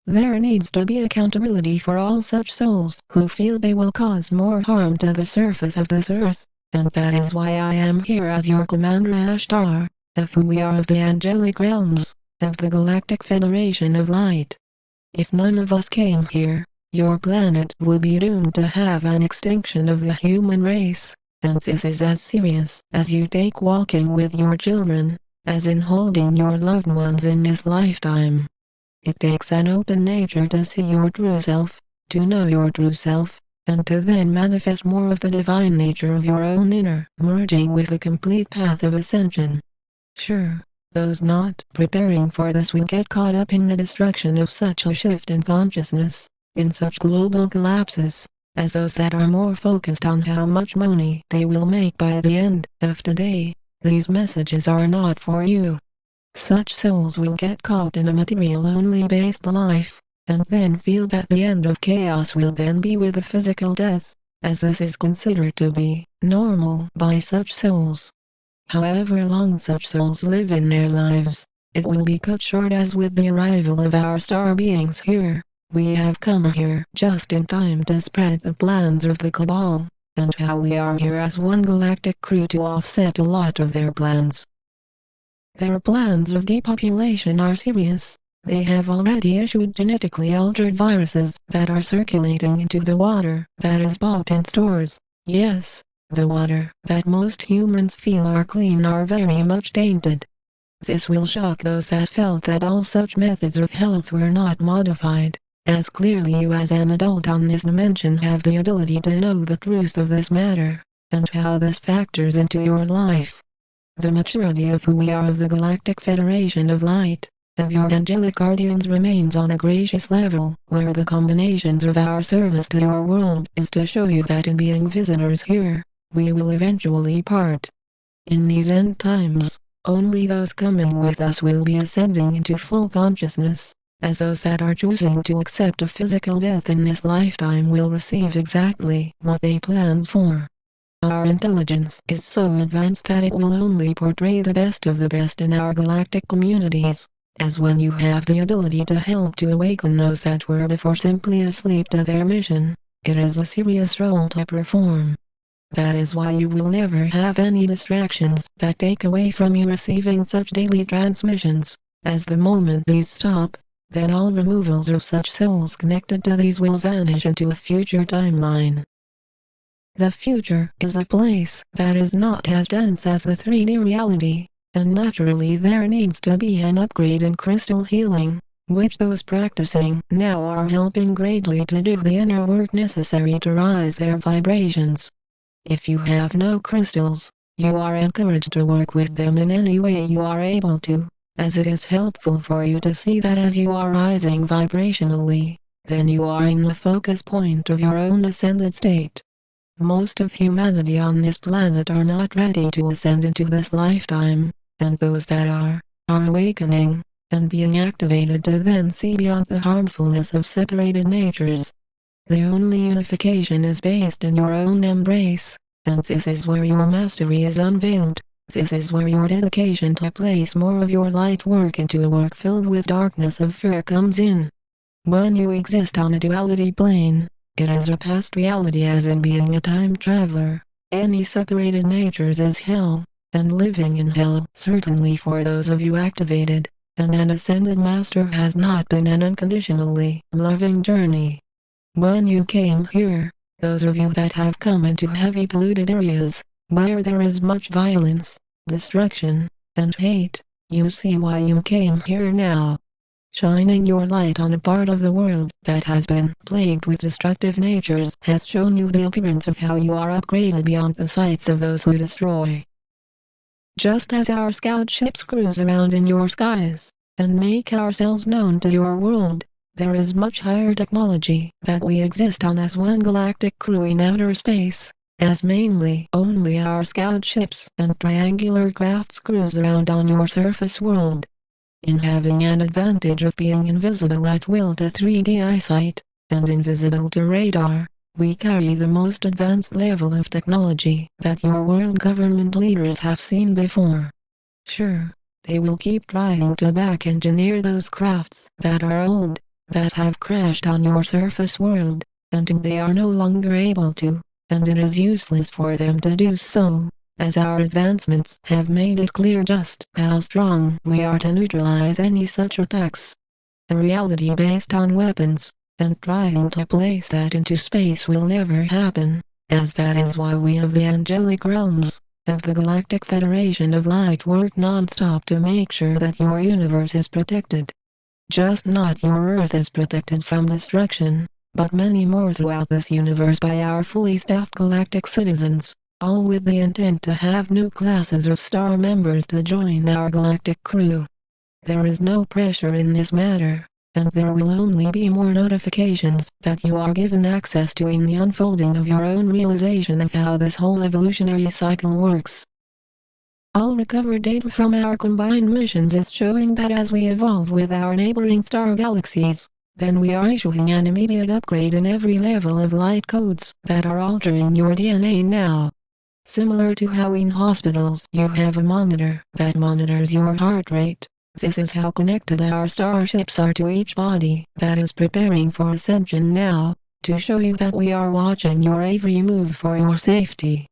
There needs to be accountability for all such souls who feel they will cause more harm to the surface of this earth, and that is why I am here as your Commander Ashtar, of who we are of the angelic realms, of the Galactic Federation of Light. If none of us came here, your planet would be doomed to have an extinction of the human race, and this is as serious as you take walking with your children, as in holding your loved ones in this lifetime. It takes an open nature to see your true self, to know your true self, and to then manifest more of the divine nature of your own inner, merging with the complete path of ascension. Sure, those not preparing for this will get caught up in the destruction of such a shift in consciousness, in such global collapses, as those that are more focused on how much money they will make by the end of today. These messages are not for you. Such souls will get caught in a material-only based life, and then feel that the end of chaos will then be with a physical death, as this is considered to be normal by such souls. However long such souls live in their lives, it will be cut short as with the arrival of our star beings here. We have come here just in time to spread the plans of the Cabal, and how we are here as one galactic crew to offset a lot of their plans. Their plans of depopulation are serious. They have already issued genetically altered viruses that are circulating into the water that is bought in stores. Yes, the water that most humans feel are clean are very much tainted. This will shock those that felt that all such methods of health were not modified, as clearly you as an adult on this dimension have the ability to know the truth of this matter, and how this factors into your life. The maturity of who we are of the Galactic Federation of Light, of your angelic guardians remains on a gracious level, where the combinations of our service to your world is to show you that in being visitors here, we will eventually part. In these end times, only those coming with us will be ascending into full consciousness, as those that are choosing to accept a physical death in this lifetime will receive exactly what they planned for. Our intelligence is so advanced that it will only portray the best of the best in our galactic communities, as when you have the ability to help to awaken those that were before simply asleep to their mission, it is a serious role to perform. That is why you will never have any distractions that take away from you receiving such daily transmissions, as the moment these stop, then all removals of such souls connected to these will vanish into a future timeline. The future is a place that is not as dense as the 3D reality, and naturally there needs to be an upgrade in crystal healing, which those practicing now are helping greatly to do the inner work necessary to rise their vibrations. If you have no crystals, you are encouraged to work with them in any way you are able to, as it is helpful for you to see that as you are rising vibrationally, then you are in the focus point of your own ascended state. Most of humanity on this planet are not ready to ascend into this lifetime, and those that are awakening, and being activated to then see beyond the harmfulness of separated natures. The only unification is based in your own embrace, and this is where your mastery is unveiled. This is where your dedication to place more of your light work into a work filled with darkness of fear comes in. When you exist on a duality plane, it is a past reality as in being a time traveler. Any separated natures is hell, and living in hell certainly for those of you activated, and an ascended master has not been an unconditionally loving journey. When you came here, those of you that have come into heavy polluted areas, where there is much violence, destruction, and hate, you see why you came here now. Shining your light on a part of the world that has been plagued with destructive natures has shown you the appearance of how you are upgraded beyond the sights of those who destroy. Just as our scout ships cruise around in your skies, and make ourselves known to your world, there is much higher technology that we exist on as one galactic crew in outer space, as mainly only our scout ships and triangular crafts cruise around on your surface world. In having an advantage of being invisible at will to 3D eyesight, and invisible to radar, we carry the most advanced level of technology that your world government leaders have seen before. Sure, they will keep trying to back-engineer those crafts that are old, that have crashed on your surface world, until they are no longer able to, and it is useless for them to do so, as our advancements have made it clear just how strong we are to neutralize any such attacks. A reality based on weapons, and trying to place that into space will never happen, as that is why we of the angelic realms of the Galactic Federation of Light work non-stop to make sure that your universe is protected. Just not your Earth is protected from destruction, but many more throughout this universe by our fully staffed galactic citizens, all with the intent to have new classes of star members to join our galactic crew. There is no pressure in this matter, and there will only be more notifications that you are given access to in the unfolding of your own realization of how this whole evolutionary cycle works. All recovered data from our combined missions is showing that as we evolve with our neighboring star galaxies, then we are issuing an immediate upgrade in every level of light codes that are altering your DNA now. Similar to how in hospitals you have a monitor that monitors your heart rate, this is how connected our starships are to each body that is preparing for ascension now, to show you that we are watching your every move for your safety.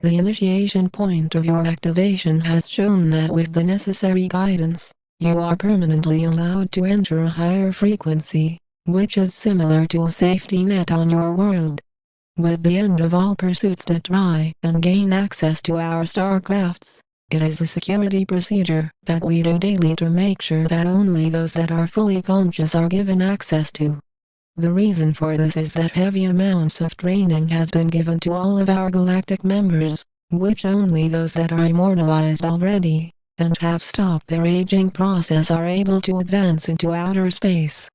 The initiation point of your activation has shown that with the necessary guidance, you are permanently allowed to enter a higher frequency, which is similar to a safety net on your world. With the end of all pursuits to try and gain access to our starcrafts, it is a security procedure that we do daily to make sure that only those that are fully conscious are given access to. The reason for this is that heavy amounts of training has been given to all of our galactic members, which only those that are immortalized already, and have stopped their aging process are able to advance into outer space.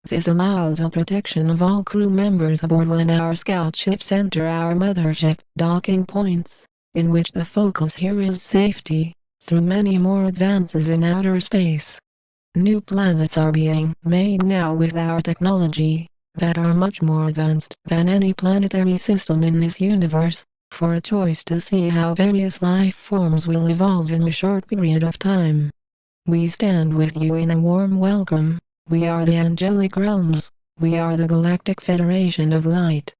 This allows the protection of all crew members aboard when our scout ships enter our mothership docking points, in which the focus here is safety, through many more advances in outer space. New planets are being made now with our technology, that are much more advanced than any planetary system in this universe, for a choice to see how various life forms will evolve in a short period of time. We stand with you in a warm welcome. We are the angelic realms. We are the Galactic Federation of Light.